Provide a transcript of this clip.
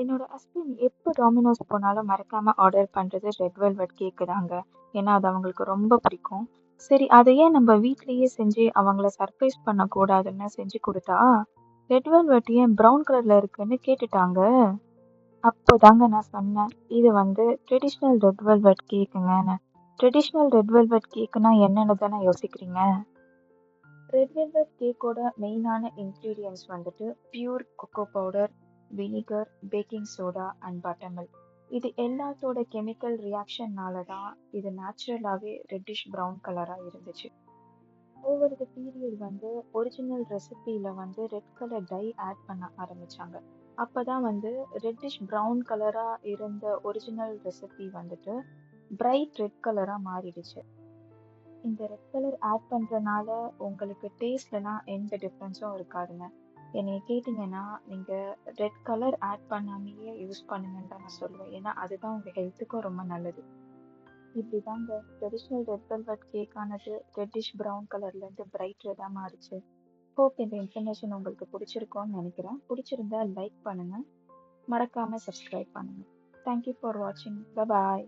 என்னோட ஹஸ்பண்ட் எப்போ டாமினோஸ் போனாலும் மறக்காம ஆர்டர் பண்றது ரெட் வெல்வெட் கேக்கு தாங்க. ஏன்னா அது அவங்களுக்கு ரொம்ப பிடிக்கும். சரி, அதை ஏன் நம்ம வீட்லயே செஞ்சு அவங்கள சர்ப்ரைஸ் பண்ணக்கூடாதுன்னு செஞ்சு கொடுத்தா, ரெட் வெல்வெட் ஏன் ப்ரௌன் கலர்ல இருக்குன்னு கேட்டுட்டாங்க. அப்போதாங்க நான் சொன்னேன், இது வந்து ட்ரெடிஷ்னல் ரெட் வெல்வெட் கேக்குங்கன்னு. ட்ரெடிஷ்னல் ரெட் வெல்வெட் கேக்குனா என்னன்னு தானே யோசிக்கிறீங்க? ரெட் வெல்வெட் கேக்கோட மெயினான இன்க்ரீடியன்ட்ஸ் வந்துட்டு pure cocoa powder, vinegar, baking soda and buttermilk. இது எல்லாத்தோட கெமிக்கல் ரியாக்ஷன்னால தான் இது நேச்சுரலாகவே ரெட்டிஷ் ப்ரௌன் கலராக இருந்துச்சு. ஓவர் த பீரியட் வந்து ஒரிஜினல் ரெசிபியில் வந்து ரெட் கலர் டை ஆட் பண்ண ஆரம்பிச்சாங்க. அப்பதான் வந்து ரெட்டிஷ் ப்ரௌன் கலராக இருந்த ஒரிஜினல் ரெசிபி வந்துட்டு பிரைட் ரெட் கலராக மாறிடுச்சு. இந்த ரெட் கலர் ஆட் பண்றனால உங்களுக்கு டேஸ்ட்லலாம் எந்த டிஃப்ரென்ஸும் இருக்காதுங்க. என்னைய கேட்டிங்கன்னா, நீங்க ரெட் கலர் ஆட் பண்ணாமயே யூஸ் பண்ணுங்கன்னு தான் நான் சொல்லுவேன். ஏன்னா அதுதான் உங்க ஹெல்த்துக்கும் ரொம்ப நல்லது. இப்படிதாங்க ட்ரெடிஷ்னல் ரெட் வெல்வெட் கேக் ஆனது ரெட்டிஷ் ப்ரௌன் கலர்ல இருந்து பிரைட் ரெட்டா மாறுச்சு. ஹோப் இந்த இன்ஃபர்மேஷன் உங்களுக்கு பிடிச்சிருக்கும்னு நினைக்கிறேன். பிடிச்சிருந்தா லைக் பண்ணுங்க, மறக்காம சப்ஸ்கிரைப் பண்ணுங்க. தேங்க்யூ ஃபார் வாட்சிங். பை.